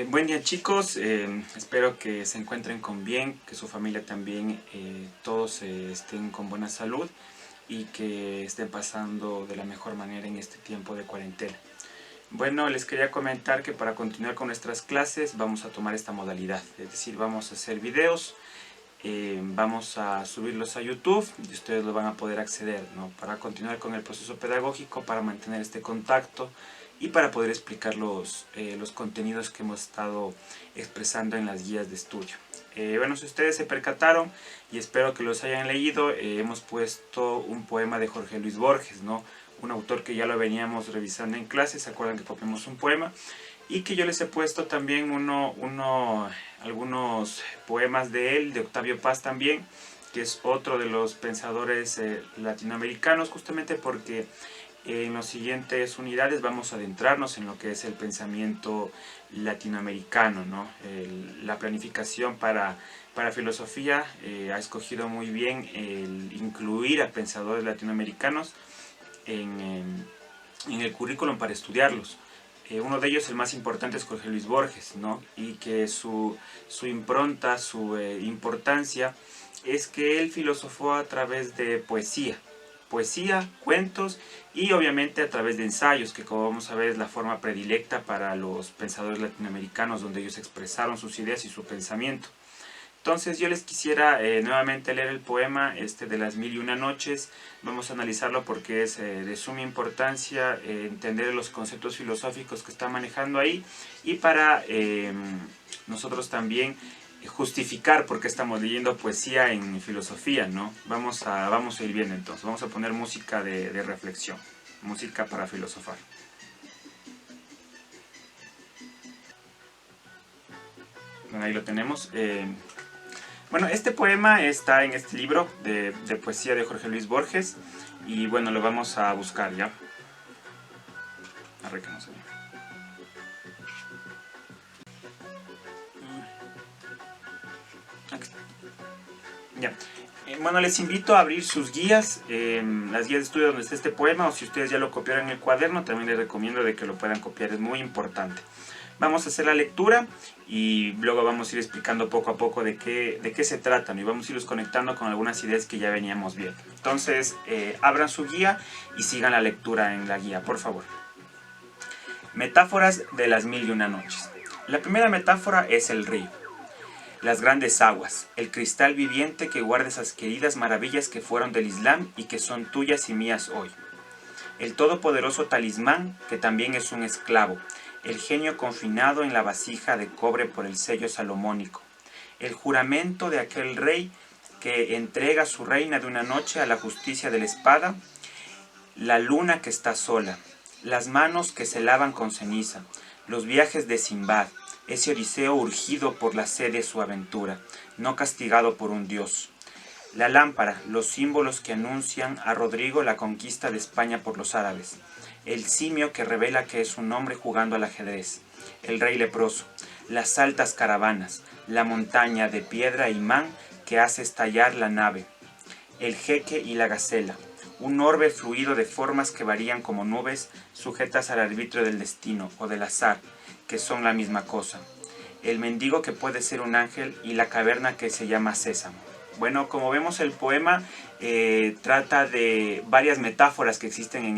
Buen día chicos, espero que se encuentren con bien, que su familia también, todos estén con buena salud y que estén pasando de la mejor manera en este tiempo de cuarentena. Bueno, les quería comentar que para continuar con nuestras clases vamos a tomar esta modalidad, es decir, vamos a hacer videos, vamos a subirlos a YouTube y ustedes lo van a poder acceder, ¿no? Para continuar con el proceso pedagógico, para mantener este contacto y para poder explicar los contenidos que hemos estado expresando en las guías de estudio. Bueno, si ustedes se percataron, y espero que los hayan leído, hemos puesto un poema de Jorge Luis Borges, ¿no? Un autor que ya lo veníamos revisando en clase. ¿Se acuerdan que copiamos un poema? Y que yo les he puesto también algunos poemas de él, de Octavio Paz también, que es otro de los pensadores latinoamericanos, justamente porque en las siguientes unidades vamos a adentrarnos en lo que es el pensamiento latinoamericano, ¿no? La planificación para filosofía ha escogido muy bien el incluir a pensadores latinoamericanos en el currículum para estudiarlos. Uno de ellos, el más importante, es Jorge Luis Borges, ¿no? Y que su impronta, su importancia, es que él filosofó a través de poesía, cuentos y obviamente a través de ensayos, que como vamos a ver es la forma predilecta para los pensadores latinoamericanos, donde ellos expresaron sus ideas y su pensamiento. Entonces yo les quisiera nuevamente leer el poema de las mil y una noches. Vamos a analizarlo porque es de suma importancia entender los conceptos filosóficos que está manejando ahí, y para nosotros también justificar por qué estamos leyendo poesía en filosofía, ¿no? Vamos a ir viendo entonces. Vamos a poner música de reflexión, música para filosofar. Bueno, ahí lo tenemos. Bueno, este poema está en este libro de poesía de Jorge Luis Borges, y bueno, lo vamos a buscar ya. Arre que no se ve. Aquí está. Ya. Bueno, les invito a abrir sus guías, las guías de estudio donde está este poema, o si ustedes ya lo copiaron en el cuaderno, también les recomiendo de que lo puedan copiar, es muy importante. Vamos a hacer la lectura y luego vamos a ir explicando poco a poco de qué se trata, ¿no? Y vamos a irlos conectando con algunas ideas que ya veníamos viendo. Entonces, abran su guía y sigan la lectura en la guía, por favor. Metáforas de las mil y una noches. La primera metáfora es el río. Las grandes aguas, el cristal viviente que guarda esas queridas maravillas que fueron del Islam y que son tuyas y mías hoy. El todopoderoso talismán que también es un esclavo, el genio confinado en la vasija de cobre por el sello salomónico, el juramento de aquel rey que entrega su reina de una noche a la justicia de la espada, la luna que está sola, las manos que se lavan con ceniza, los viajes de Simbad, ese Odiseo urgido por la sed de su aventura, no castigado por un dios. La lámpara, los símbolos que anuncian a Rodrigo la conquista de España por los árabes. El simio que revela que es un hombre jugando al ajedrez. El rey leproso. Las altas caravanas. La montaña de piedra imán que hace estallar la nave. El jeque y la gacela. Un orbe fluido de formas que varían como nubes sujetas al arbitrio del destino o del azar, que son la misma cosa. El mendigo que puede ser un ángel y la caverna que se llama Sésamo. Bueno, como vemos, el poema trata de varias metáforas que existen en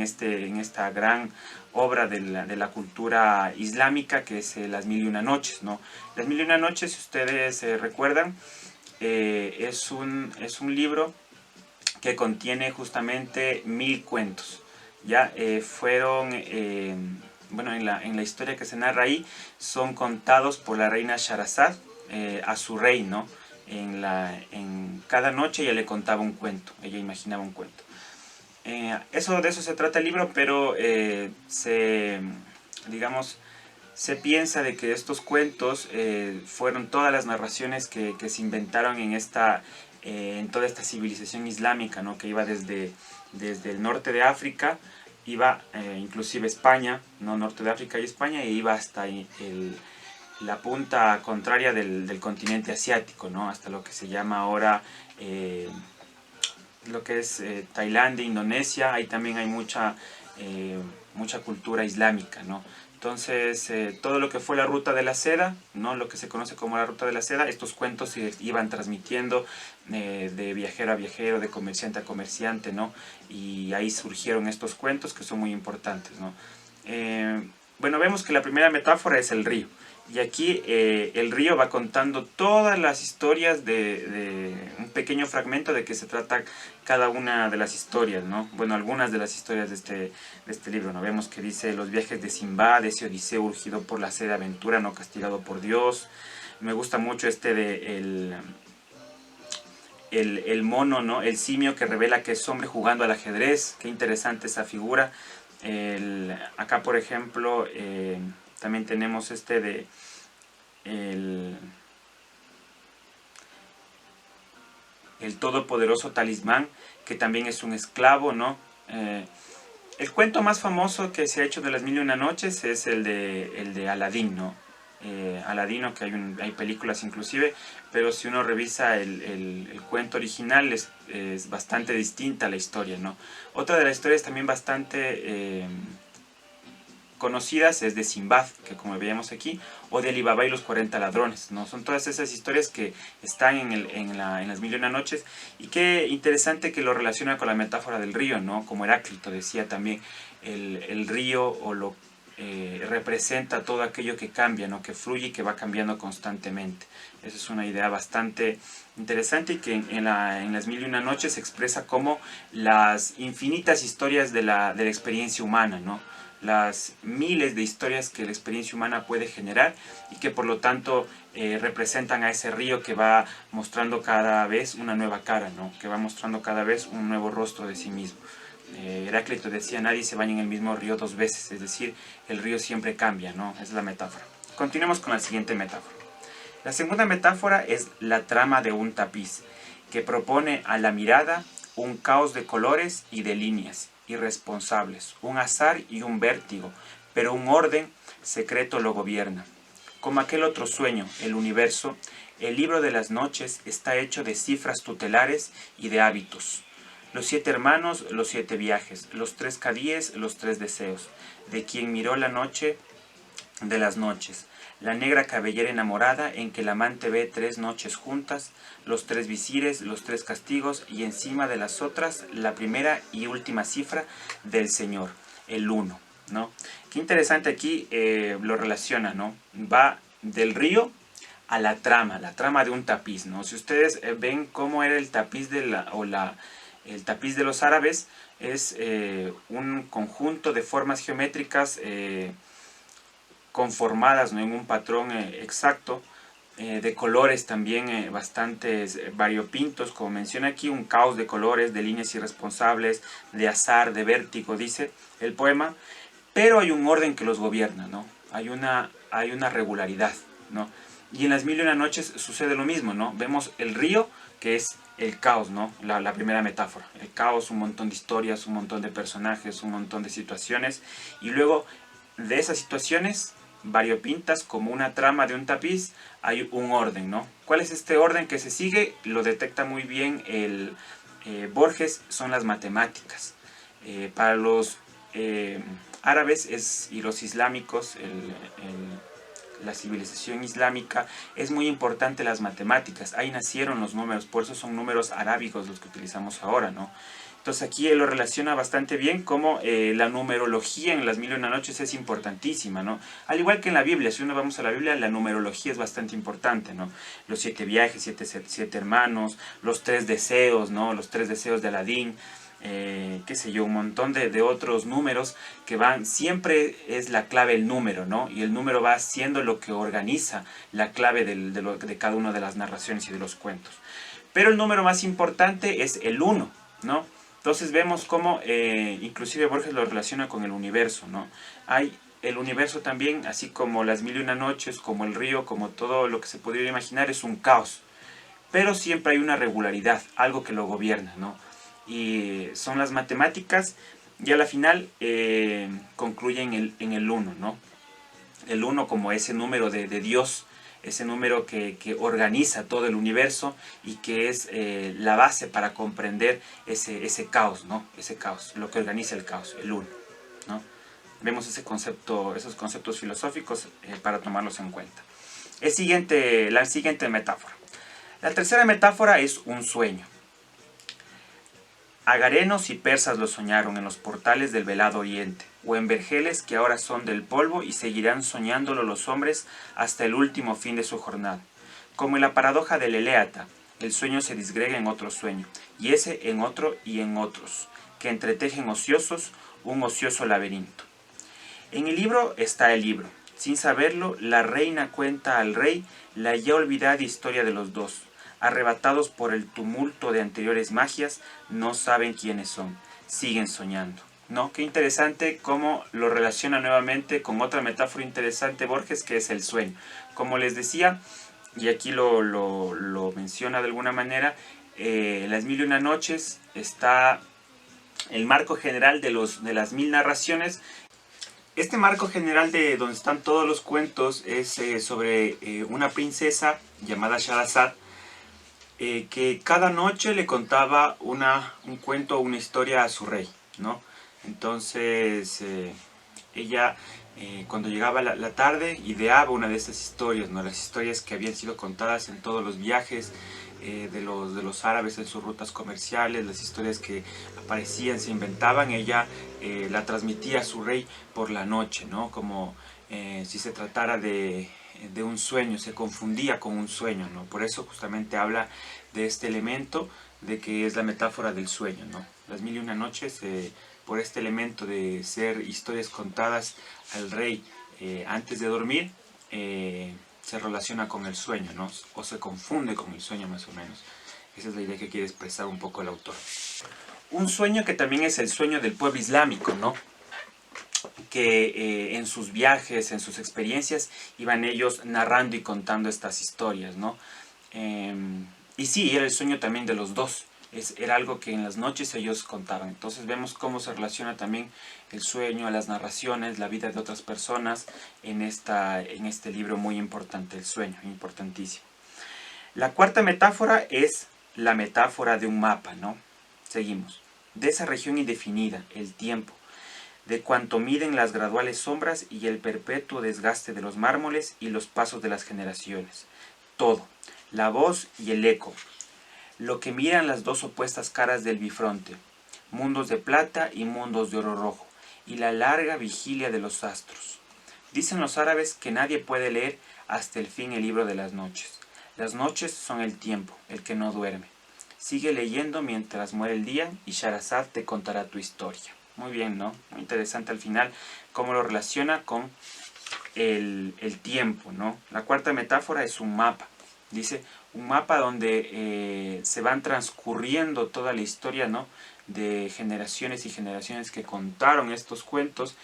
esta gran obra de la cultura islámica, que es Las Mil y Una Noches, ¿no? Las Mil y Una Noches, si ustedes recuerdan, es un libro que contiene justamente 1000 cuentos. Ya fueron, bueno, en la historia que se narra ahí, son contados por la reina Sharazad a su rey, ¿no? En cada noche ella le contaba un cuento, ella imaginaba un cuento. De eso se trata el libro, pero digamos, se piensa de que estos cuentos fueron todas las narraciones que se inventaron en toda esta civilización islámica, ¿no? Que iba desde el norte de África, iba inclusive España, ¿no? Norte de África y España, e iba hasta la punta contraria del continente asiático, ¿no? Hasta lo que se llama ahora lo que es Tailandia, Indonesia, ahí también hay mucha cultura islámica, ¿no? Entonces, todo lo que fue la ruta de la seda, ¿no? Lo que se conoce como la ruta de la seda, estos cuentos se iban transmitiendo de viajero a viajero, de comerciante a comerciante, ¿no? Y ahí surgieron estos cuentos que son muy importantes, ¿no? Bueno, vemos que la primera metáfora es el río. Y aquí el río va contando todas las historias de un pequeño fragmento de que se trata cada una de las historias, ¿no? Bueno, algunas de las historias de este libro, ¿no? Vemos que dice los viajes de Simbad, ese Odiseo urgido por la sed de aventura, no castigado por Dios. Me gusta mucho el mono, ¿no? El simio que revela que es hombre jugando al ajedrez. Qué interesante esa figura. Acá, por ejemplo, también tenemos el todopoderoso talismán, que también es un esclavo, ¿no? El cuento más famoso que se ha hecho de las mil y una noches es el de Aladín, ¿no? Aladino, que hay películas inclusive, pero si uno revisa el cuento original es bastante distinta la historia, ¿no? Otra de las historias también bastante conocidas es de Simbad, que como veíamos aquí, o de Alibaba y los 40 ladrones, ¿no? Son todas esas historias que están en las mil y una noches, y qué interesante que lo relaciona con la metáfora del río, ¿no? Como Heráclito decía también, el río representa todo aquello que cambia, ¿no? Que fluye y que va cambiando constantemente. Esa es una idea bastante interesante y que en las mil y una noches se expresa como las infinitas historias de la experiencia humana, ¿no? Las miles de historias que la experiencia humana puede generar y que por lo tanto representan a ese río que va mostrando cada vez una nueva cara, ¿no? Que va mostrando cada vez un nuevo rostro de sí mismo. Heráclito decía, nadie se baña en el mismo río dos veces, es decir, el río siempre cambia, ¿no? Es la metáfora. Continuemos con la siguiente metáfora. La segunda metáfora es la trama de un tapiz, que propone a la mirada un caos de colores y de líneas irresponsables, un azar y un vértigo, pero un orden secreto lo gobierna. Como aquel otro sueño, el universo, el libro de las noches está hecho de cifras tutelares y de hábitos. Los 7 hermanos, los 7 viajes, los 3 cadíes, los 3 deseos, de quien miró la noche de las noches, la negra cabellera enamorada en que el amante ve 3 noches juntas, los 3 visires, los 3 castigos y encima de las otras la primera y última cifra del Señor, el 1, ¿no? Qué interesante aquí lo relaciona, ¿no? Va del río a la trama de un tapiz, ¿no? Si ustedes ven cómo era el tapiz el tapiz de los árabes, es un conjunto de formas geométricas conformadas, ¿no? En un patrón exacto, de colores también bastantes variopintos, como menciona aquí, un caos de colores, de líneas irresponsables, de azar, de vértigo, dice el poema, pero hay un orden que los gobierna, ¿no? Hay una regularidad, ¿no? Y en las mil y una noches sucede lo mismo, ¿no? Vemos el río, que es el caos, ¿no? La primera metáfora. El caos, un montón de historias, un montón de personajes, un montón de situaciones. Y luego de esas situaciones variopintas, como una trama de un tapiz, hay un orden, ¿no? ¿Cuál es este orden que se sigue? Lo detecta muy bien Borges, son las matemáticas. Para los árabes y los islámicos, la civilización islámica, es muy importante las matemáticas. Ahí nacieron los números, por eso son números arábigos los que utilizamos ahora, ¿no? Entonces aquí él lo relaciona bastante bien, como la numerología en las mil y una noches es importantísima, ¿no? Al igual que en la Biblia, si uno vamos a la Biblia, la numerología es bastante importante, ¿no? Los 7 viajes, 7 hermanos, los 3 deseos, ¿no? Los 3 deseos de Aladín, qué sé yo, un montón de otros números que van, siempre es la clave el número, ¿no? Y el número va siendo lo que organiza la clave de cada una de las narraciones y de los cuentos. Pero el número más importante es el 1, ¿no? Entonces vemos cómo inclusive Borges lo relaciona con el universo, ¿no? Hay el universo también, así como las mil y una noches, como el río, como todo lo que se podría imaginar, es un caos. Pero siempre hay una regularidad, algo que lo gobierna, ¿no? Y son las matemáticas, y a la final concluye en el 1, ¿no? El 1 como ese número de Dios, ese número que organiza todo el universo y que es la base para comprender ese caos, ¿no? Ese caos, lo que organiza el caos, el uno, ¿no? Vemos ese concepto, esos conceptos filosóficos para tomarlos en cuenta. La siguiente metáfora. La tercera metáfora es un sueño. Agarenos y persas lo soñaron en los portales del velado oriente, o en vergeles que ahora son del polvo y seguirán soñándolo los hombres hasta el último fin de su jornada. Como en la paradoja del Eleata, el sueño se disgrega en otro sueño, y ese en otro y en otros, que entretejen ociosos un ocioso laberinto. En el libro está el libro. Sin saberlo, la reina cuenta al rey la ya olvidada historia de los dos. Arrebatados por el tumulto de anteriores magias, no saben quiénes son. Siguen soñando. ¿No? Qué interesante cómo lo relaciona nuevamente con otra metáfora interesante Borges, que es el sueño. Como les decía, y aquí lo menciona de alguna manera, Las Mil y Una Noches está el marco general de las 1000 narraciones. Este marco general de donde están todos los cuentos es sobre una princesa llamada Sherazad, que cada noche le contaba un cuento o una historia a su rey, ¿no? Entonces ella cuando llegaba la tarde ideaba una de estas historias, ¿no? Las historias que habían sido contadas en todos los viajes de los árabes en sus rutas comerciales, las historias que aparecían, se inventaban, ella la transmitía a su rey por la noche, ¿no? Como si se tratara de un sueño, se confundía con un sueño, ¿no? Por eso justamente habla de este elemento de que es la metáfora del sueño, ¿no? Las Mil y Una Noches, por este elemento de ser historias contadas al rey antes de dormir, se relaciona con el sueño, ¿no? O se confunde con el sueño más o menos. Esa es la idea que quiere expresar un poco el autor. Un sueño que también es el sueño del pueblo islámico, ¿no? Que en sus viajes, en sus experiencias, iban ellos narrando y contando estas historias, ¿no? Y sí, era el sueño también de los dos. Era algo que en las noches ellos contaban. Entonces vemos cómo se relaciona también el sueño, las narraciones, la vida de otras personas en este libro muy importante, el sueño, importantísimo. La cuarta metáfora es la metáfora de un mapa, ¿no? Seguimos. De esa región indefinida, el tiempo, de cuanto miden las graduales sombras y el perpetuo desgaste de los mármoles y los pasos de las generaciones. Todo, la voz y el eco, lo que miran las dos opuestas caras del bifronte, mundos de plata y mundos de oro rojo, y la larga vigilia de los astros. Dicen los árabes que nadie puede leer hasta el fin el libro de las noches. Las noches son el tiempo, el que no duerme. Sigue leyendo mientras muere el día y Sherazad te contará tu historia. Muy bien, ¿no? Muy interesante al final cómo lo relaciona con el tiempo, ¿no? La cuarta metáfora es un mapa. Dice, un mapa donde se van transcurriendo toda la historia, ¿no? De generaciones y generaciones que contaron estos cuentos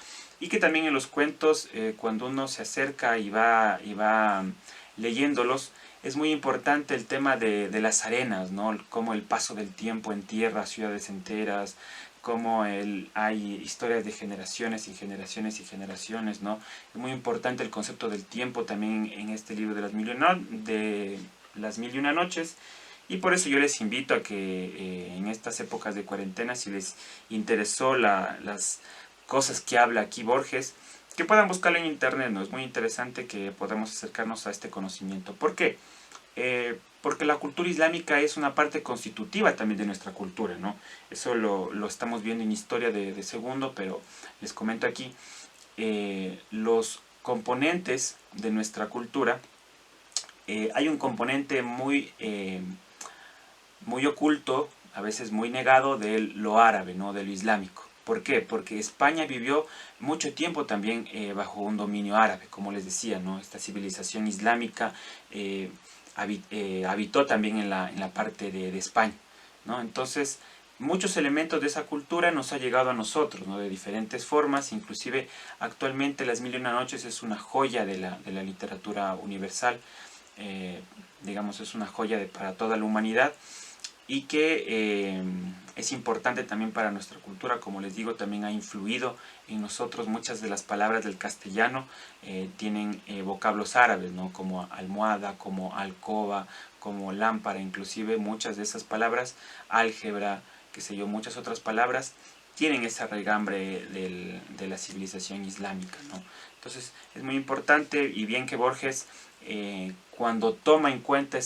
y que también en los cuentos, cuando uno se acerca y va leyéndolos, es muy importante el tema de las arenas, ¿no? Como el paso del tiempo en tierra, ciudades enteras, como hay historias de generaciones y generaciones y generaciones, ¿no? Es muy importante el concepto del tiempo también en este libro de las Mil y Una Noches. Y por eso yo les invito a que en estas épocas de cuarentena, si les interesó las cosas que habla aquí Borges, que puedan buscarlo en internet, ¿no? Es muy interesante que podamos acercarnos a este conocimiento. ¿Por qué? Porque la cultura islámica es una parte constitutiva también de nuestra cultura, ¿no? Eso lo estamos viendo en historia de segundo, pero les comento aquí, los componentes de nuestra cultura, hay un componente muy oculto, a veces muy negado, de lo árabe, ¿no? De lo islámico. ¿Por qué? Porque España vivió mucho tiempo también bajo un dominio árabe, como les decía, ¿no? Esta civilización islámica habitó también en la parte de España, ¿no? Entonces, muchos elementos de esa cultura nos ha llegado a nosotros, ¿no? De diferentes formas, inclusive actualmente Las Mil y Una Noches es una joya de la literatura universal, digamos, es una joya para toda la humanidad. y que es importante también para nuestra cultura. Como les digo, también ha influido en nosotros. Muchas de las palabras del castellano tienen vocablos árabes, ¿no? Como almohada, como alcoba, como lámpara. Inclusive muchas de esas palabras, álgebra, qué sé yo, muchas otras palabras tienen esa raigambre de la civilización islámica, ¿no? Entonces es muy importante, y bien que Borges cuando toma en cuenta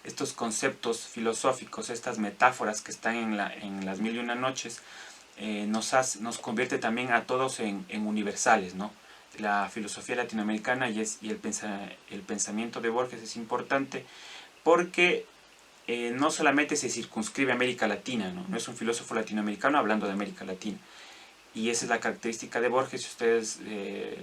estos conceptos filosóficos, estas metáforas que están en las Mil y una Noches, nos convierte también a todos en universales, ¿no? La filosofía latinoamericana y el pensamiento de Borges es importante porque no solamente se circunscribe a América Latina, ¿no? No es un filósofo latinoamericano hablando de América Latina. Y esa es la característica de Borges. Si ustedes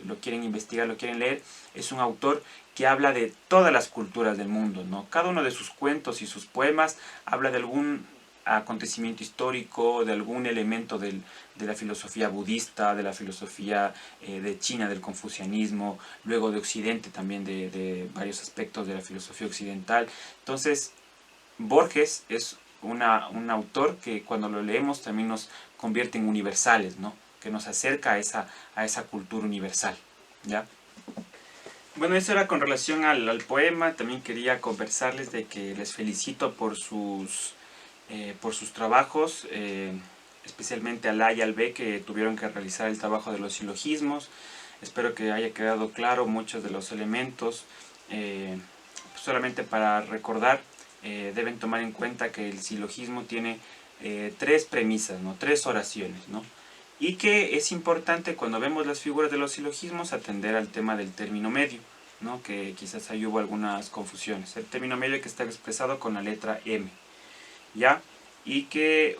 lo quieren investigar, lo quieren leer, es un autor que habla de todas las culturas del mundo, ¿no? Cada uno de sus cuentos y sus poemas habla de algún acontecimiento histórico, de algún elemento de la filosofía budista, de la filosofía de China, del confucianismo, luego de Occidente también, de varios aspectos de la filosofía occidental. Entonces, Borges es un autor que cuando lo leemos también nos convierte en universales, ¿no? Que nos acerca a esa cultura universal, ¿ya? Bueno, eso era con relación al poema. También quería conversarles de que les felicito por sus trabajos, especialmente al A y al B, que tuvieron que realizar el trabajo de los silogismos. Espero que haya quedado claro muchos de los elementos. Solamente para recordar, deben tomar en cuenta que el silogismo tiene tres premisas, ¿no? Tres oraciones, ¿no? Y que es importante cuando vemos las figuras de los silogismos atender al tema del término medio, ¿no? Que quizás ahí hubo algunas confusiones. El término medio que está expresado con la letra M, ¿ya? Y que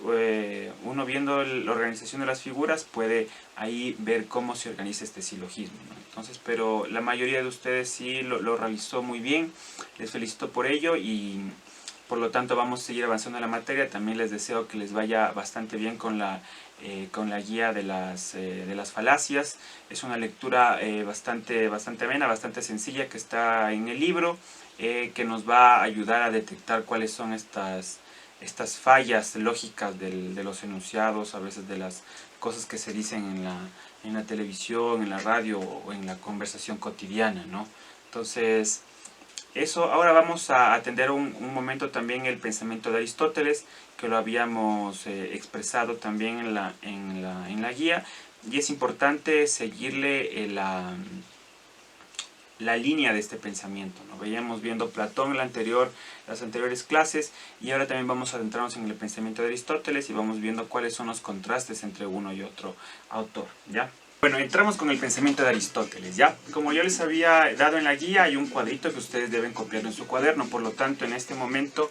uno viendo la organización de las figuras puede ahí ver cómo se organiza este silogismo, ¿no? Entonces, pero la mayoría de ustedes sí lo realizó muy bien. Les felicito por ello y por lo tanto vamos a seguir avanzando en la materia. También les deseo que les vaya bastante bien con la guía de las falacias. Es una lectura bastante amena, bastante sencilla, que está en el libro, que nos va a ayudar a detectar cuáles son estas fallas lógicas de los enunciados, a veces de las cosas que se dicen en la televisión, en la radio o en la conversación cotidiana, ¿no? Entonces, eso. Ahora vamos a atender un momento también el pensamiento de Aristóteles, que lo habíamos expresado también en la guía, y es importante seguirle la línea de este pensamiento, ¿no? Veíamos viendo Platón en las anteriores clases, y ahora también vamos a adentrarnos en el pensamiento de Aristóteles y vamos viendo cuáles son los contrastes entre uno y otro autor, ¿ya? Bueno, entramos con el pensamiento de Aristóteles, ¿ya? Como yo les había dado en la guía, hay un cuadrito que ustedes deben copiar en su cuaderno. Por lo tanto, en este momento,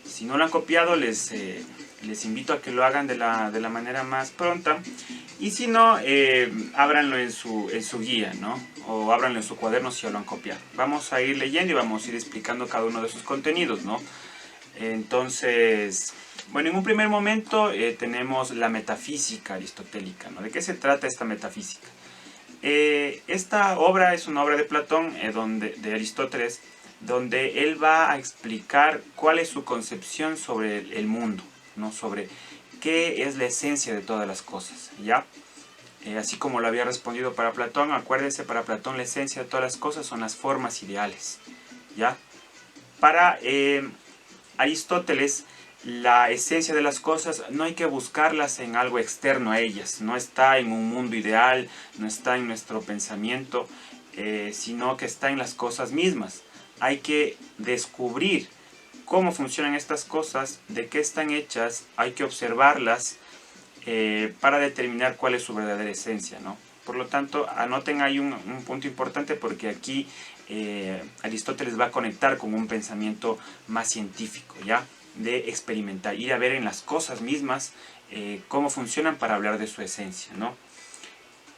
si no lo han copiado, les invito a que lo hagan de la manera más pronta. Y si no, ábranlo en su guía, ¿no? O ábranlo en su cuaderno si ya lo han copiado. Vamos a ir leyendo y vamos a ir explicando cada uno de sus contenidos, ¿no? Entonces, bueno, en un primer momento tenemos la metafísica aristotélica, ¿no? ¿De qué se trata esta metafísica? Esta obra es una obra de Platón, de Aristóteles, donde él va a explicar cuál es su concepción sobre el mundo, ¿no? Sobre qué es la esencia de todas las cosas, ¿ya? Así como lo había respondido para Platón, acuérdense, para Platón la esencia de todas las cosas son las formas ideales, ¿ya? Para Aristóteles, la esencia de las cosas no hay que buscarlas en algo externo a ellas, no está en un mundo ideal, no está en nuestro pensamiento, sino que está en las cosas mismas. Hay que descubrir cómo funcionan estas cosas, de qué están hechas, hay que observarlas para determinar cuál es su verdadera esencia, ¿no? Por lo tanto, anoten ahí un punto importante, porque aquí Aristóteles va a conectar con un pensamiento más científico, ¿ya? De experimentar, ir a ver en las cosas mismas cómo funcionan para hablar de su esencia, ¿no?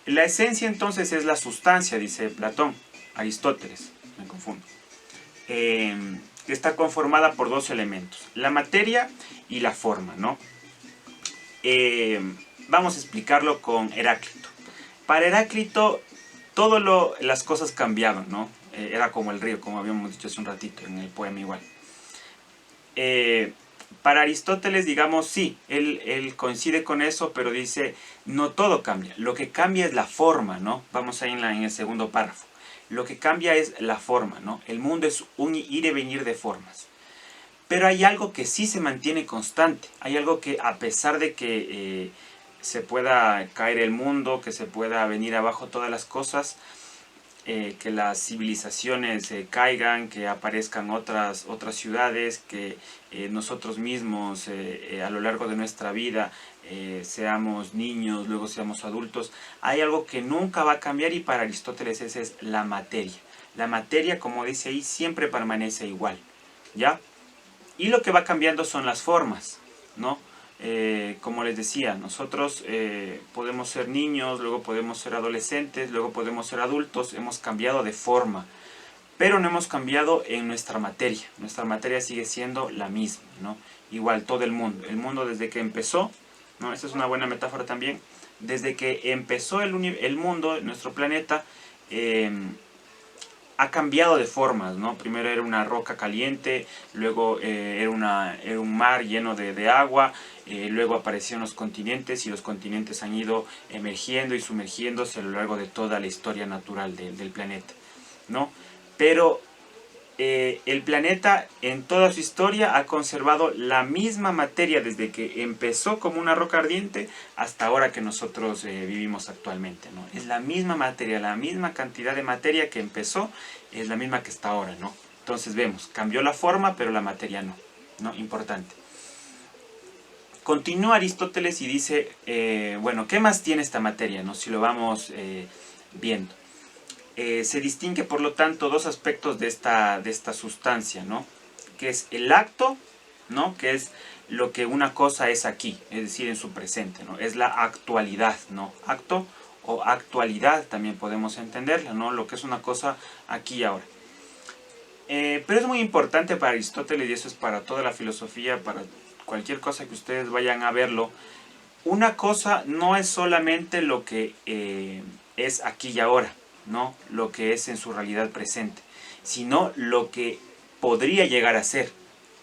La esencia entonces es la sustancia, dice Platón, Aristóteles, me confundo. Está conformada por dos elementos, la materia y la forma, ¿no? Vamos a explicarlo con Heráclito. Para Heráclito, las cosas cambiaban, ¿no? Era como el río, como habíamos dicho hace un ratito en el poema igual. Para Aristóteles, digamos, sí, él coincide con eso, pero dice, no todo cambia. Lo que cambia es la forma, ¿no? Vamos ahí en el segundo párrafo. Lo que cambia es la forma, ¿no? El mundo es un ir y venir de formas. Pero hay algo que sí se mantiene constante. Hay algo que, a pesar de que se pueda caer el mundo, que se pueda venir abajo todas las cosas, que las civilizaciones caigan, que aparezcan otras ciudades, que nosotros mismos a lo largo de nuestra vida seamos niños, luego seamos adultos, hay algo que nunca va a cambiar, y para Aristóteles esa es la materia. La materia, como dice ahí, siempre permanece igual, ¿ya? Y lo que va cambiando son las formas, ¿no? Como les decía, nosotros podemos ser niños, luego podemos ser adolescentes, luego podemos ser adultos, hemos cambiado de forma, pero no hemos cambiado en nuestra materia. Nuestra materia sigue siendo la misma, ¿no? Igual todo el mundo desde que empezó, ¿no? Esta es una buena metáfora también. Desde que empezó el mundo, nuestro planeta, ha cambiado de formas, ¿no? Primero era una roca caliente, luego era un mar lleno de agua, luego aparecieron los continentes, y los continentes han ido emergiendo y sumergiéndose a lo largo de toda la historia natural del planeta, ¿no? Pero el planeta en toda su historia ha conservado la misma materia desde que empezó como una roca ardiente hasta ahora que nosotros vivimos actualmente, ¿no? Es la misma materia, la misma cantidad de materia que empezó, es la misma que está ahora, ¿no? Entonces vemos, cambió la forma, pero la materia no, ¿no? Importante. Continúa Aristóteles y dice, bueno, ¿qué más tiene esta materia, ¿no? Si lo vamos viendo. Se distingue, por lo tanto, dos aspectos de esta sustancia, ¿no? Que es el acto, ¿no? Que es lo que una cosa es aquí, es decir, en su presente, ¿no? Es la actualidad, ¿no? Acto o actualidad también podemos entenderla, ¿no? Lo que es una cosa aquí y ahora. Pero es muy importante para Aristóteles, y eso es para toda la filosofía, para cualquier cosa que ustedes vayan a verlo. Una cosa no es solamente lo que es aquí y ahora, ¿no? Lo que es en su realidad presente, sino lo que podría llegar a ser,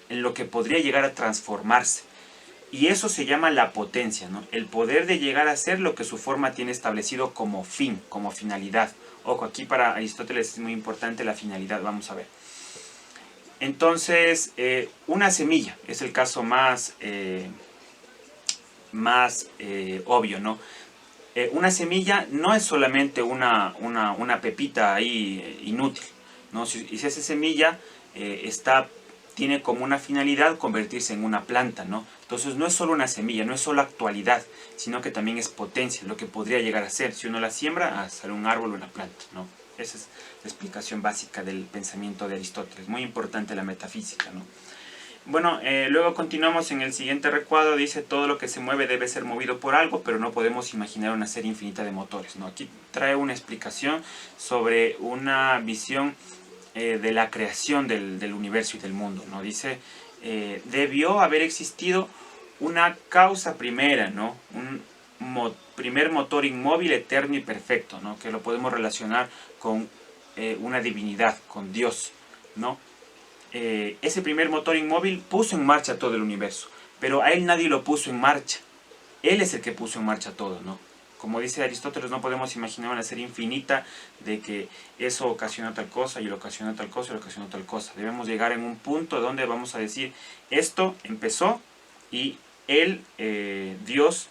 en lo que podría llegar a transformarse. Y eso se llama la potencia, ¿no? El poder de llegar a ser lo que su forma tiene establecido como fin, como finalidad. Ojo, aquí para Aristóteles es muy importante la finalidad, vamos a ver. Entonces, una semilla es el caso más obvio, ¿no? Una semilla no es solamente una pepita ahí inútil, ¿no? Si esa semilla tiene como una finalidad convertirse en una planta, ¿no? Entonces no es solo una semilla, no es solo actualidad, sino que también es potencia, lo que podría llegar a ser. Si uno la siembra, sale un árbol o una planta, ¿no? Esa es la explicación básica del pensamiento de Aristóteles. Muy importante la metafísica, ¿no? Bueno, luego continuamos en el siguiente recuadro. Dice, todo lo que se mueve debe ser movido por algo, pero no podemos imaginar una serie infinita de motores, ¿no? Aquí trae una explicación sobre una visión de la creación del universo y del mundo, ¿no? Dice, debió haber existido una causa primera, ¿no? Un primer motor inmóvil, eterno y perfecto, ¿no? Que lo podemos relacionar con una divinidad, con Dios, ¿no? Ese primer motor inmóvil puso en marcha todo el universo, pero a él nadie lo puso en marcha. Él es el que puso en marcha todo, ¿no? Como dice Aristóteles, no podemos imaginar una serie infinita de que eso ocasionó tal cosa, y lo ocasionó tal cosa, y lo ocasionó tal cosa. Debemos llegar en un punto donde vamos a decir, esto empezó, y él, Dios,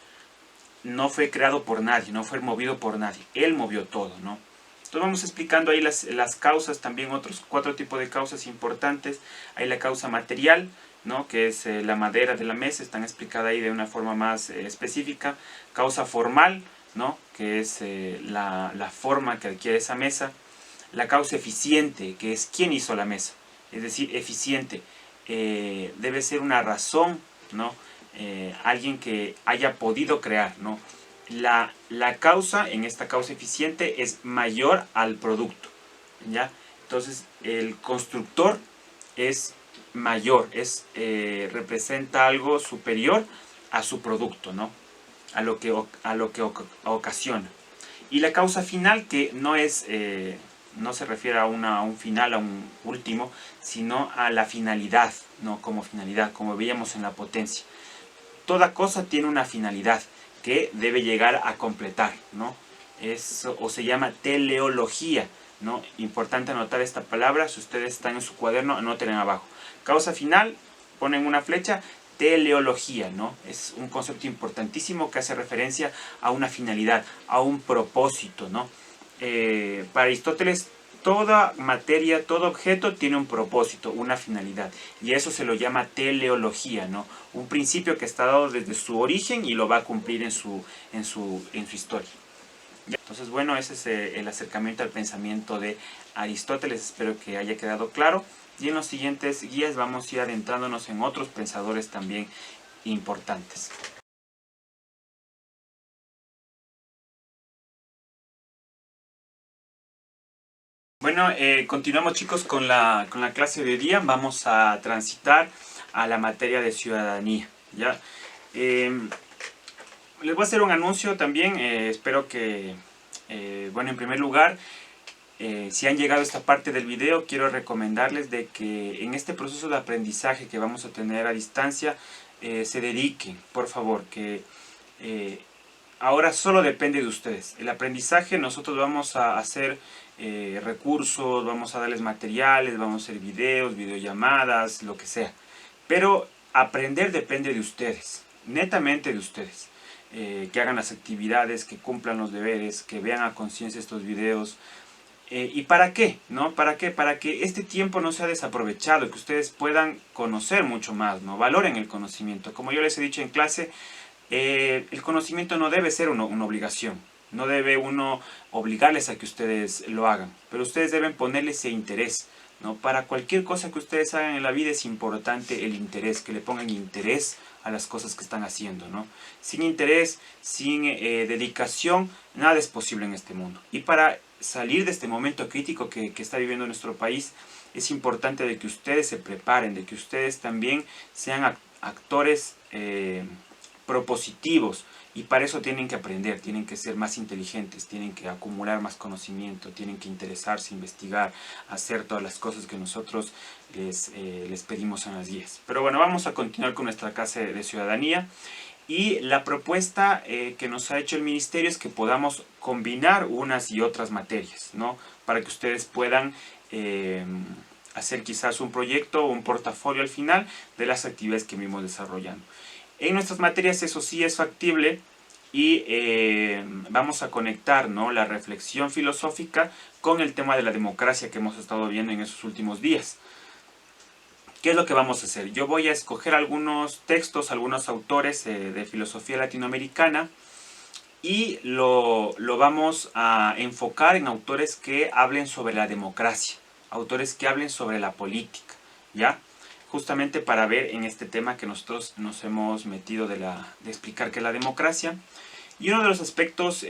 no fue creado por nadie, no fue movido por nadie. Él movió todo, ¿no? Entonces vamos explicando ahí las causas, también otros 4 tipos de causas importantes. Hay la causa material, ¿no? Que es la madera de la mesa, están explicadas ahí de una forma más específica. Causa formal, ¿no? Que es la forma que adquiere esa mesa. La causa eficiente, que es quién hizo la mesa. Es decir, eficiente. Debe ser una razón, ¿no? Alguien que haya podido crear, ¿no? La causa, en esta causa eficiente, es mayor al producto, ¿ya? Entonces el constructor es mayor, representa algo superior a su producto, ¿no? A lo que ocasiona. Y la causa final, que no es no se refiere a un final, a un último, sino a la finalidad, ¿no? Como finalidad, como veíamos en la potencia. Toda cosa tiene una finalidad que debe llegar a completar, ¿no? Eso, o se llama teleología, ¿no? Importante anotar esta palabra, si ustedes están en su cuaderno, anoten abajo. Causa final, ponen una flecha, teleología, ¿no? Es un concepto importantísimo que hace referencia a una finalidad, a un propósito, ¿no? Para Aristóteles, toda materia, todo objeto tiene un propósito, una finalidad. Y eso se lo llama teleología, ¿no? Un principio que está dado desde su origen y lo va a cumplir en su historia. Entonces, bueno, ese es el acercamiento al pensamiento de Aristóteles. Espero que haya quedado claro. Y en los siguientes guías vamos a ir adentrándonos en otros pensadores también importantes. Bueno, continuamos chicos con la clase de hoy día. Vamos a transitar a la materia de ciudadanía. ¿Ya? Les voy a hacer un anuncio también. Espero que, bueno, en primer lugar, si han llegado a esta parte del video, quiero recomendarles de que en este proceso de aprendizaje que vamos a tener a distancia, se dediquen, por favor, que ahora solo depende de ustedes. El aprendizaje nosotros vamos a hacer recursos, vamos a darles materiales, vamos a hacer videos, videollamadas, lo que sea. Pero aprender depende de ustedes, netamente de ustedes. Que hagan las actividades, que cumplan los deberes, que vean a conciencia estos videos. ¿Y para qué? ¿No? ¿Para qué? Para que este tiempo no sea desaprovechado, que ustedes puedan conocer mucho más, ¿no? Valoren el conocimiento. Como yo les he dicho en clase, el conocimiento no debe ser una obligación. No debe uno obligarles a que ustedes lo hagan. Pero ustedes deben ponerle ese interés, ¿no? Para cualquier cosa que ustedes hagan en la vida es importante el interés, que le pongan interés a las cosas que están haciendo, ¿no? Sin interés, sin dedicación, nada es posible en este mundo. Y para salir de este momento crítico que está viviendo nuestro país, es importante de que ustedes se preparen, de que ustedes también sean actores propositivos, y para eso tienen que aprender, tienen que ser más inteligentes, tienen que acumular más conocimiento, tienen que interesarse, investigar, hacer todas las cosas que nosotros les pedimos en las guías. Pero bueno, vamos a continuar con nuestra clase de ciudadanía. Y la propuesta que nos ha hecho el ministerio es que podamos combinar unas y otras materias, ¿no? Para que ustedes puedan hacer quizás un proyecto o un portafolio al final de las actividades que vimos desarrollando. En nuestras materias eso sí es factible y vamos a conectar, ¿no?, la reflexión filosófica con el tema de la democracia que hemos estado viendo en esos últimos días. ¿Qué es lo que vamos a hacer? Yo voy a escoger algunos textos, algunos autores de filosofía latinoamericana y lo vamos a enfocar en autores que hablen sobre la democracia, autores que hablen sobre la política, ¿ya? Justamente para ver en este tema que nosotros nos hemos metido de explicar qué es la democracia. Y uno de los aspectos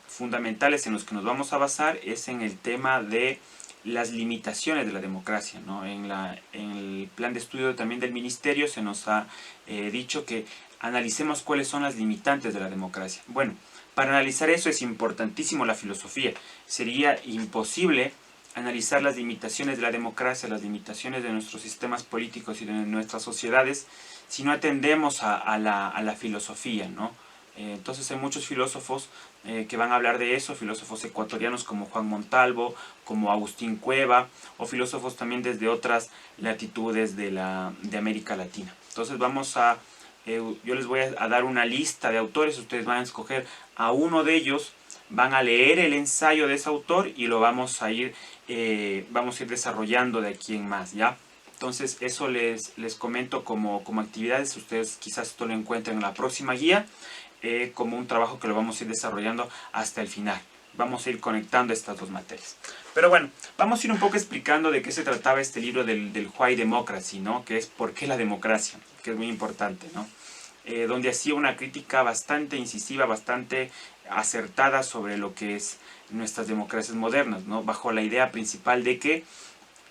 fundamentales en los que nos vamos a basar es en el tema de las limitaciones de la democracia, ¿no? En el plan de estudio también del ministerio se nos ha dicho que analicemos cuáles son las limitantes de la democracia. Bueno, para analizar eso es importantísimo la filosofía. Sería imposible analizar las limitaciones de la democracia, las limitaciones de nuestros sistemas políticos y de nuestras sociedades si no atendemos a la filosofía, ¿no? Entonces hay muchos filósofos que van a hablar de eso, filósofos ecuatorianos como Juan Montalvo, como Agustín Cueva, o filósofos también desde otras latitudes de América Latina. Entonces yo les voy a dar una lista de autores, ustedes van a escoger a uno de ellos, van a leer el ensayo de ese autor y lo vamos a ir desarrollando de aquí en más, ¿ya? Entonces eso les comento como actividades, ustedes quizás esto lo encuentren en la próxima guía, como un trabajo que lo vamos a ir desarrollando hasta el final. Vamos a ir conectando estas dos materias. Pero bueno, vamos a ir un poco explicando de qué se trataba este libro del Why Democracy, ¿no? Que es ¿por qué la democracia? Que es muy importante, ¿no? Donde hacía una crítica bastante incisiva, bastante acertada sobre lo que es nuestras democracias modernas, ¿no? Bajo la idea principal de que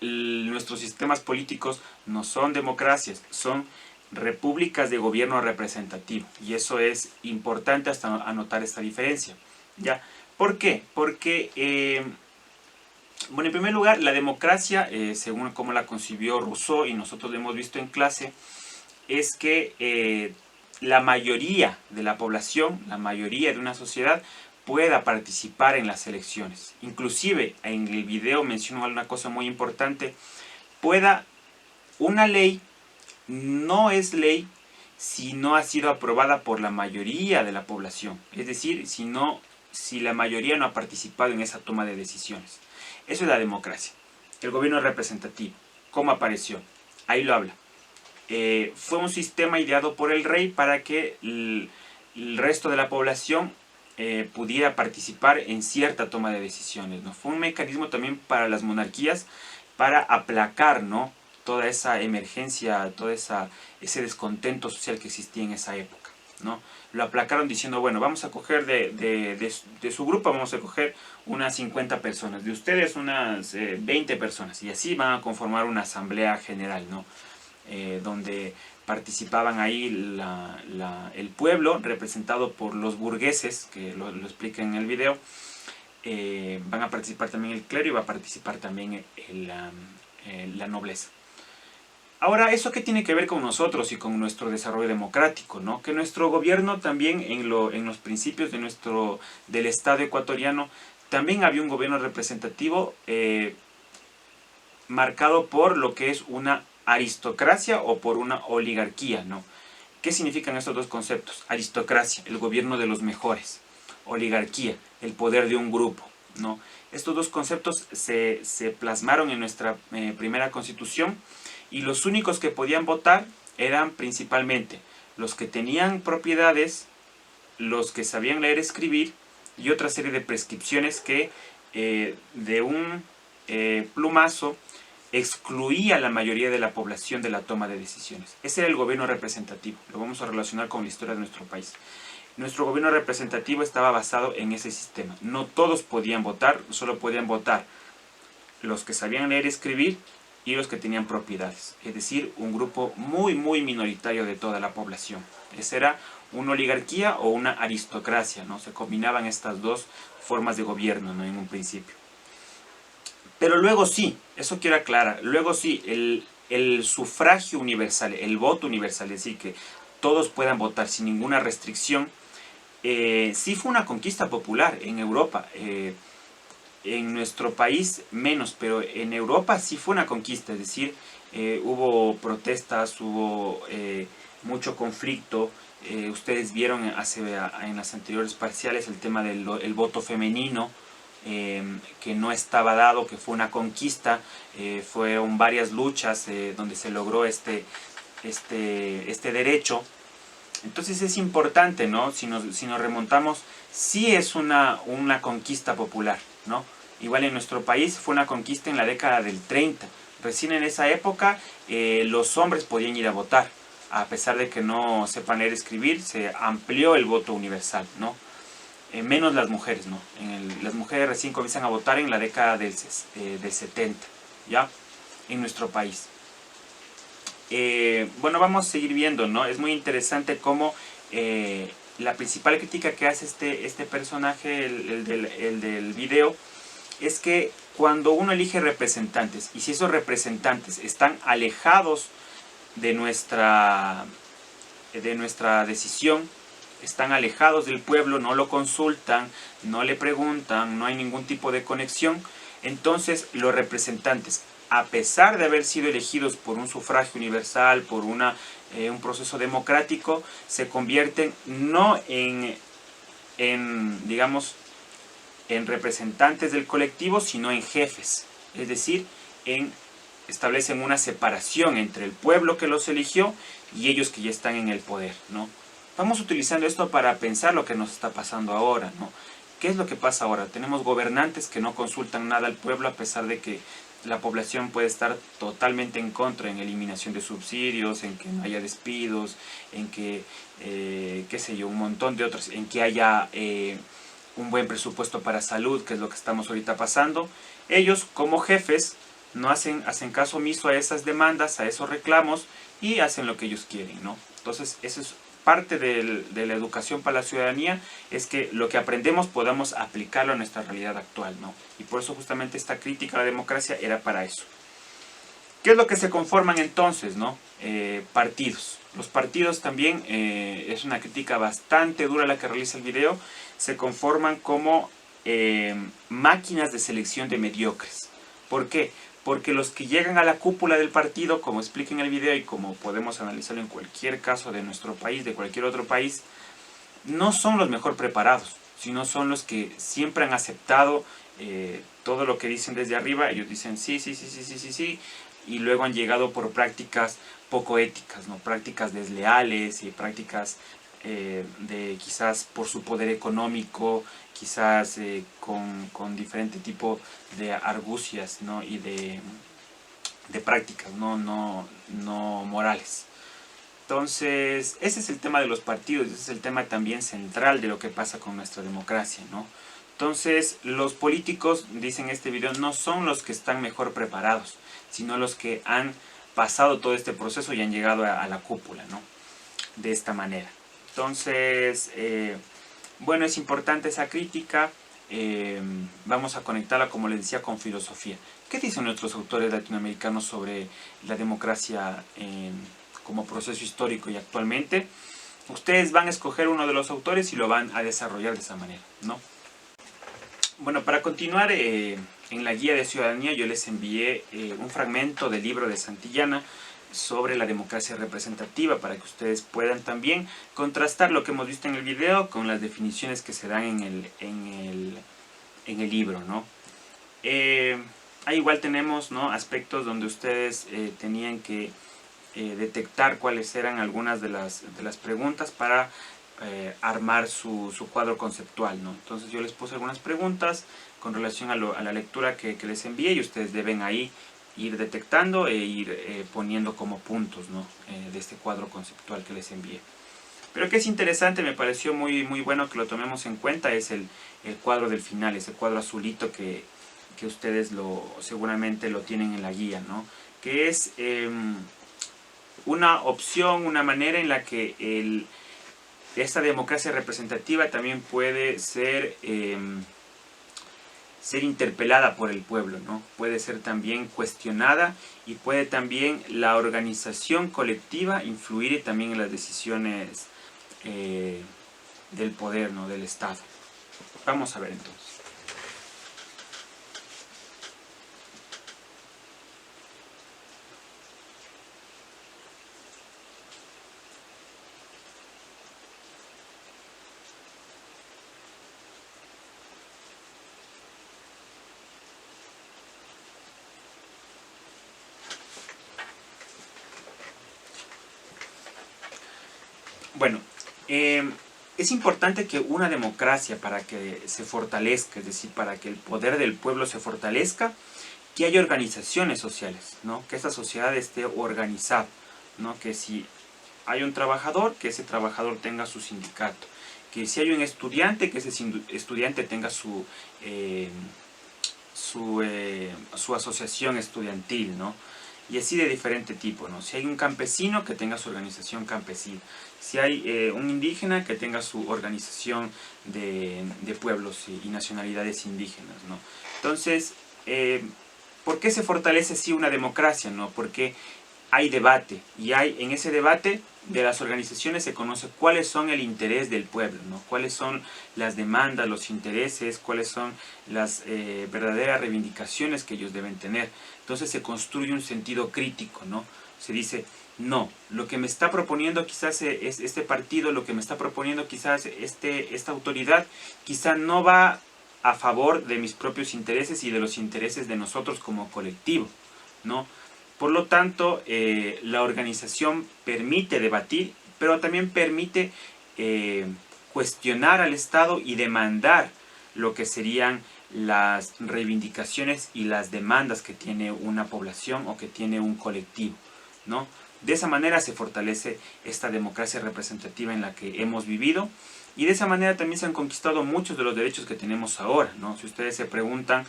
nuestros sistemas políticos no son democracias, son repúblicas de gobierno representativo. Y eso es importante hasta anotar esta diferencia, ¿ya? ¿Por qué? Porque Bueno, en primer lugar, la democracia, según como la concibió Rousseau y nosotros lo hemos visto en clase, es que la mayoría de la población, la mayoría de una sociedad, pueda participar en las elecciones. Inclusive, en el video menciono una cosa muy importante, pueda una ley no es ley si no ha sido aprobada por la mayoría de la población. Es decir, si la mayoría no ha participado en esa toma de decisiones. Eso es la democracia. El gobierno representativo. ¿Cómo apareció? Ahí lo habla. Fue un sistema ideado por el rey para que el resto de la población pudiera participar en cierta toma de decisiones, ¿no? Fue un mecanismo también para las monarquías para aplacar, ¿no?, toda esa emergencia, ese descontento social que existía en esa época, ¿no? Lo aplacaron diciendo, bueno, vamos a coger de su grupo, vamos a coger unas 50 personas, de ustedes unas 20 personas, y así van a conformar una asamblea general, ¿no? Donde participaban ahí el pueblo, representado por los burgueses, que lo explica en el video. Van a participar también el clero y va a participar también la nobleza. Ahora, ¿eso qué tiene que ver con nosotros y con nuestro desarrollo democrático, ¿no? Que nuestro gobierno también, en los principios del Estado ecuatoriano, también había un gobierno representativo marcado por lo que es una aristocracia o por una oligarquía, ¿no? ¿Qué significan estos dos conceptos? Aristocracia, el gobierno de los mejores. Oligarquía, el poder de un grupo, ¿no? Estos dos conceptos se plasmaron en nuestra primera constitución, y los únicos que podían votar eran principalmente los que tenían propiedades, los que sabían leer y escribir, y otra serie de prescripciones que de un plumazo excluía a la mayoría de la población de la toma de decisiones. Ese era el gobierno representativo. Lo vamos a relacionar con la historia de nuestro país. Nuestro gobierno representativo estaba basado en ese sistema. No todos podían votar, solo podían votar los que sabían leer y escribir y los que tenían propiedades. Es decir, un grupo muy minoritario de toda la población. Esa era una oligarquía o una aristocracia, ¿no? Se combinaban estas dos formas de gobierno, ¿no?, en un principio. Pero luego sí, eso quiero aclarar, luego sí, el sufragio universal, el voto universal, es decir, que todos puedan votar sin ninguna restricción, sí fue una conquista popular en Europa. En nuestro país menos, pero en Europa sí fue una conquista, es decir, hubo protestas, hubo mucho conflicto. Ustedes vieron en las anteriores parciales el tema del voto femenino, que no estaba dado, que fue una conquista. Fueron varias luchas donde se logró este derecho. Entonces es importante, ¿no? Si nos remontamos, sí es una conquista popular, ¿no? Igual en nuestro país fue una conquista en la década del 30. Recién en esa época los hombres podían ir a votar. A pesar de que no sepan leer y escribir, se amplió el voto universal, ¿no? Menos las mujeres, ¿no? Las mujeres recién comienzan a votar en la década del 70, ¿ya? En nuestro país. Bueno, vamos a seguir viendo, ¿no? Es muy interesante cómo la principal crítica que hace este personaje, el del video, es que cuando uno elige representantes, y si esos representantes están alejados de nuestra decisión, están alejados del pueblo, no lo consultan, no le preguntan, no hay ningún tipo de conexión, entonces los representantes, a pesar de haber sido elegidos por un sufragio universal, por un proceso democrático, se convierten no digamos, en representantes del colectivo, sino en jefes. Es decir, establecen una separación entre el pueblo que los eligió y ellos que ya están en el poder, ¿no? Vamos utilizando esto para pensar lo que nos está pasando ahora, ¿no? ¿Qué es lo que pasa ahora? Tenemos gobernantes que no consultan nada al pueblo, a pesar de que la población puede estar totalmente en contra, en eliminación de subsidios, en que no haya despidos, en que, qué sé yo, un montón de otros, en que haya un buen presupuesto para salud, que es lo que estamos ahorita pasando. Ellos, como jefes, no hacen caso omiso a esas demandas, a esos reclamos, y hacen lo que ellos quieren, ¿no? Entonces, eso es parte de la educación para la ciudadanía es que lo que aprendemos podamos aplicarlo a nuestra realidad actual, ¿no? Y por eso justamente esta crítica a la democracia era para eso. ¿Qué es lo que se conforman entonces, no? Partidos. Los partidos también, es una crítica bastante dura la que realiza el video, se conforman como máquinas de selección de mediocres. ¿Por qué? Porque los que llegan a la cúpula del partido, como explica en el video y como podemos analizarlo en cualquier caso de nuestro país, de cualquier otro país, no son los mejor preparados, sino son los que siempre han aceptado todo lo que dicen desde arriba. Ellos dicen sí, sí, sí, sí, sí, sí, sí, y luego han llegado por prácticas poco éticas, ¿no? Prácticas desleales y prácticas de quizás por su poder económico, quizás con diferente tipo de argucias, ¿no? Y de prácticas no morales. Entonces, ese es el tema de los partidos, ese es el tema también central de lo que pasa con nuestra democracia, ¿no? Entonces, los políticos, dicen en este video, no son los que están mejor preparados, sino los que han pasado todo este proceso y han llegado a la cúpula, ¿no? De esta manera. Entonces, bueno, es importante esa crítica. Vamos a conectarla, como les decía, con filosofía. ¿Qué dicen nuestros autores latinoamericanos sobre la democracia como proceso histórico y actualmente? Ustedes van a escoger uno de los autores y lo van a desarrollar de esa manera, ¿no? Bueno, para continuar, en la guía de ciudadanía yo les envié un fragmento del libro de Santillana sobre la democracia representativa, para que ustedes puedan también contrastar lo que hemos visto en el video con las definiciones que se dan en el libro, ¿no? Ahí igual tenemos, ¿no?, aspectos donde ustedes tenían que detectar cuáles eran algunas de las preguntas para armar su cuadro conceptual, ¿no? Entonces yo les puse algunas preguntas con relación a la lectura que les envié, y ustedes deben ahí ir detectando e ir poniendo como puntos, ¿no?, de este cuadro conceptual que les envié. Pero que es interesante, me pareció muy, muy bueno que lo tomemos en cuenta, es el cuadro del final, ese cuadro azulito que ustedes seguramente lo tienen en la guía, ¿no? Que es una opción, una manera en la que esta democracia representativa también puede ser interpelada por el pueblo, ¿no? Puede ser también cuestionada, y puede también la organización colectiva influir también en las decisiones del poder, ¿no?, del Estado. Vamos a ver entonces. Bueno, es importante que una democracia, para que se fortalezca, es decir, para que el poder del pueblo se fortalezca, que haya organizaciones sociales, ¿no? Que esa sociedad esté organizada, ¿no? Que si hay un trabajador, que ese trabajador tenga su sindicato, que si hay un estudiante, que ese estudiante tenga su asociación estudiantil, ¿no? Y así de diferente tipo, ¿no? Si hay un campesino, que tenga su organización campesina. Si hay un indígena, que tenga su organización de pueblos y nacionalidades indígenas, ¿no? Entonces, ¿por qué se fortalece así una democracia, no? Porque hay debate, y en ese debate de las organizaciones se conoce cuáles son el interés del pueblo, ¿no? Cuáles son las demandas, los intereses, cuáles son las verdaderas reivindicaciones que ellos deben tener. Entonces se construye un sentido crítico, ¿no? Se dice, no, lo que me está proponiendo quizás es este partido, lo que me está proponiendo quizás esta autoridad, quizá no va a favor de mis propios intereses y de los intereses de nosotros como colectivo, ¿no? Por lo tanto, la organización permite debatir, pero también permite cuestionar al Estado y demandar lo que serían las reivindicaciones y las demandas que tiene una población o que tiene un colectivo, ¿no? De esa manera se fortalece esta democracia representativa en la que hemos vivido, y de esa manera también se han conquistado muchos de los derechos que tenemos ahora, ¿no? Si ustedes se preguntan,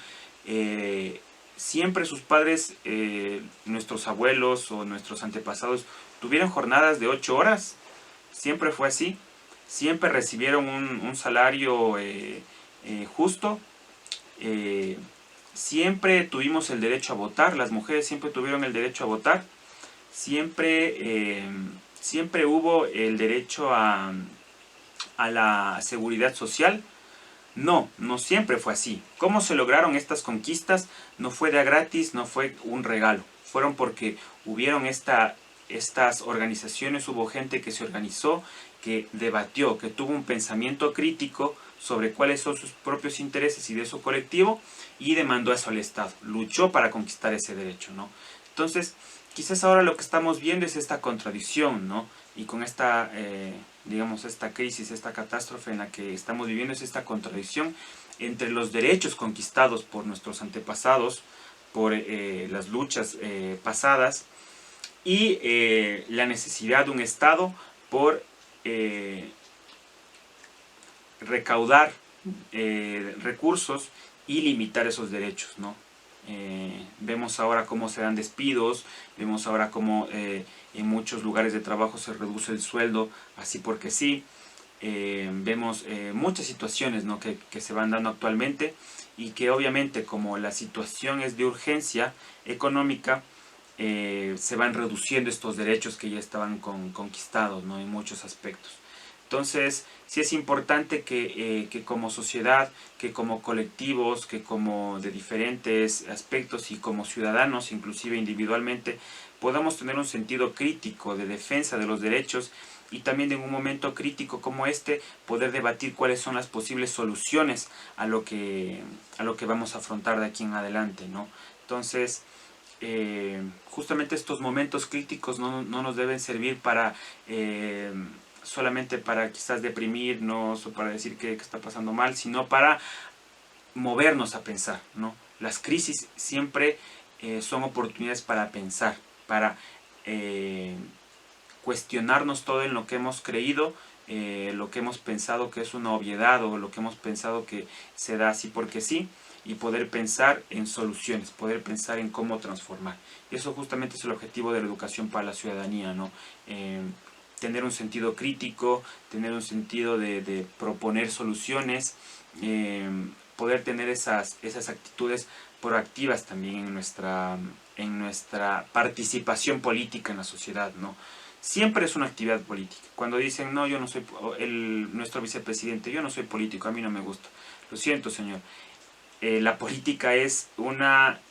siempre sus padres, nuestros abuelos o nuestros antepasados, tuvieron jornadas de 8 horas. Siempre fue así. Siempre recibieron un salario justo. Siempre tuvimos el derecho a votar. Las mujeres siempre tuvieron el derecho a votar. Siempre hubo el derecho a la seguridad social. No, no siempre fue así. ¿Cómo se lograron estas conquistas? No fue de a gratis, no fue un regalo. Fueron porque hubieron estas organizaciones, hubo gente que se organizó, que debatió, que tuvo un pensamiento crítico sobre cuáles son sus propios intereses y de su colectivo, y demandó eso al Estado. Luchó para conquistar ese derecho, ¿no? Entonces, quizás ahora lo que estamos viendo es esta contradicción, ¿no? Y con esta, digamos, esta crisis, esta catástrofe en la que estamos viviendo, es esta contradicción entre los derechos conquistados por nuestros antepasados, por las luchas pasadas, y la necesidad de un Estado por recaudar recursos y limitar esos derechos, ¿no? Vemos ahora cómo se dan despidos, vemos ahora cómo en muchos lugares de trabajo se reduce el sueldo así porque sí. Vemos muchas situaciones, ¿no?, que se van dando actualmente, y que obviamente, como la situación es de urgencia económica, se van reduciendo estos derechos que ya estaban conquistados, ¿no?, en muchos aspectos. Entonces, sí es importante que como sociedad, que como colectivos, que como de diferentes aspectos y como ciudadanos, inclusive individualmente, podamos tener un sentido crítico de defensa de los derechos, y también en un momento crítico como este, poder debatir cuáles son las posibles soluciones a lo que vamos a afrontar de aquí en adelante, ¿no? Entonces, justamente estos momentos críticos no nos deben servir para solamente para quizás deprimirnos o para decir que está pasando mal, sino para movernos a pensar, ¿no? Las crisis siempre son oportunidades para pensar, para cuestionarnos todo en lo que hemos creído, lo que hemos pensado que es una obviedad, o lo que hemos pensado que se da así porque sí, y poder pensar en soluciones, poder pensar en cómo transformar. Y eso justamente es el objetivo de la educación para la ciudadanía, ¿no? Tener un sentido crítico, tener un sentido de proponer soluciones, poder tener esas actitudes proactivas también en nuestra participación política en la sociedad, ¿no? Siempre es una actividad política. Cuando dicen, no, yo no soy, nuestro vicepresidente, yo no soy político, a mí no me gusta. Lo siento, señor. La política es un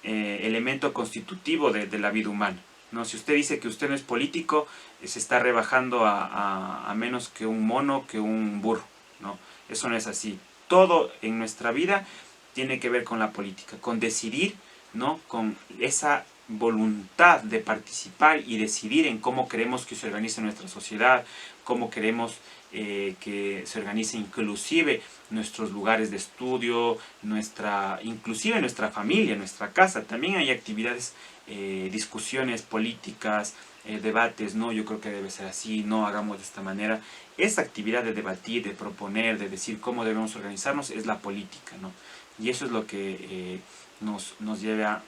elemento constitutivo de la vida humana, ¿no? Si usted dice que usted no es político, se está rebajando a menos que un mono, que un burro, ¿no? Eso no es así. Todo en nuestra vida tiene que ver con la política, con decidir, ¿no?, con esa voluntad de participar y decidir en cómo queremos que se organice nuestra sociedad, cómo queremos que se organice inclusive nuestros lugares de estudio, inclusive nuestra familia, nuestra casa. También hay actividades, discusiones políticas, debates, no, yo creo que debe ser así, no hagamos de esta manera. Esa actividad de debatir, de proponer, de decir cómo debemos organizarnos, es la política, ¿no? Y eso es lo que nos lleva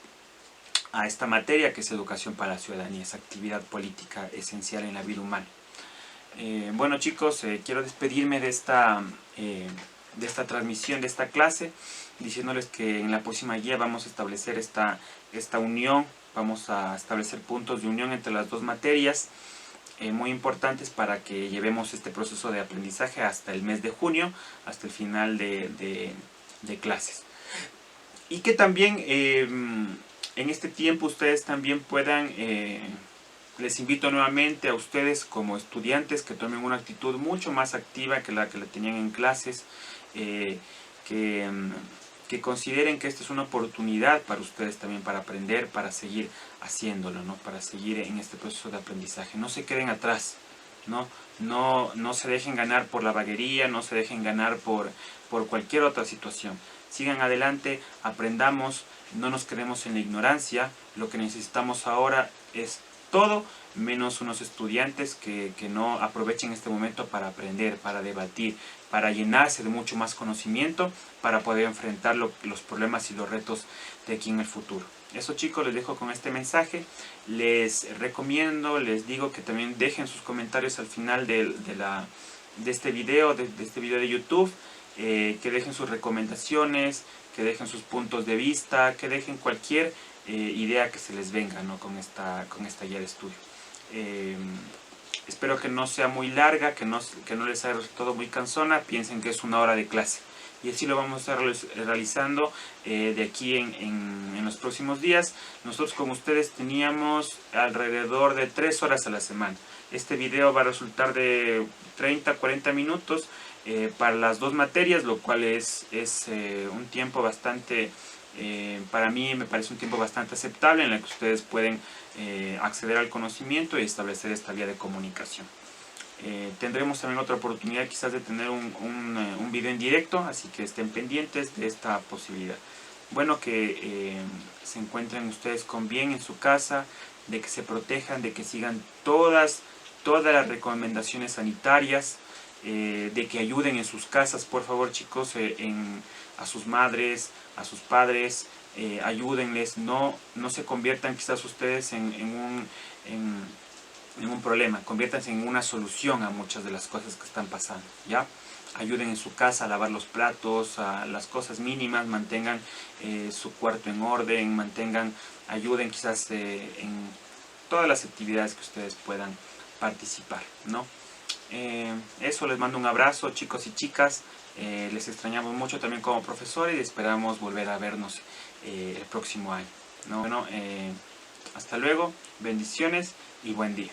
a esta materia, que es educación para la ciudadanía, esa actividad política esencial en la vida humana. Bueno, chicos, quiero despedirme de esta transmisión, de esta clase, diciéndoles que en la próxima guía vamos a establecer esta unión, vamos a establecer puntos de unión entre las dos materias, muy importantes para que llevemos este proceso de aprendizaje hasta el mes de junio, hasta el final de clases. Y que también en este tiempo ustedes también puedan, les invito nuevamente a ustedes como estudiantes que tomen una actitud mucho más activa que la tenían en clases, que consideren que esta es una oportunidad para ustedes también para aprender, para seguir haciéndolo, ¿no?, para seguir en este proceso de aprendizaje. No se queden atrás, no se dejen ganar por la vaguería, no se dejen ganar por cualquier otra situación. Sigan adelante, aprendamos, no nos quedemos en la ignorancia. Lo que necesitamos ahora es todo menos unos estudiantes que no aprovechen este momento para aprender, para debatir, para llenarse de mucho más conocimiento, para poder enfrentar los problemas y los retos de aquí en el futuro. Eso, chicos, les dejo con este mensaje. Les recomiendo, les digo que también dejen sus comentarios al final de este video, de YouTube, que dejen sus recomendaciones, que dejen sus puntos de vista, que dejen cualquier idea que se les venga, ¿no? con esta guía de estudio. Espero que no sea muy larga, que no les haya resultado muy cansona. Piensen que es una hora de clase. Y así lo vamos a estar realizando de aquí en los próximos días. Nosotros con ustedes teníamos alrededor de 3 horas a la semana. Este video va a resultar de 30-40 minutos para las 2 materias, lo cual es un tiempo bastante, para mí me parece un tiempo bastante aceptable en el que ustedes pueden acceder al conocimiento y establecer esta vía de comunicación. Tendremos también otra oportunidad quizás de tener un video en directo, así que estén pendientes de esta posibilidad. Bueno, que se encuentren ustedes con bien en su casa, de que se protejan, de que sigan todas las recomendaciones sanitarias, de que ayuden en sus casas, por favor, chicos, a sus madres, a sus padres, ayúdenles, no se conviertan quizás ustedes en un problema, conviértanse en una solución a muchas de las cosas que están pasando, ¿ya? Ayuden en su casa a lavar los platos, a las cosas mínimas, mantengan su cuarto en orden, ayuden quizás en todas las actividades que ustedes puedan participar, ¿no? Eso, les mando un abrazo, chicos y chicas. Les extrañamos mucho también como profesores y esperamos volver a vernos el próximo año, ¿no? Bueno, hasta luego, bendiciones y buen día.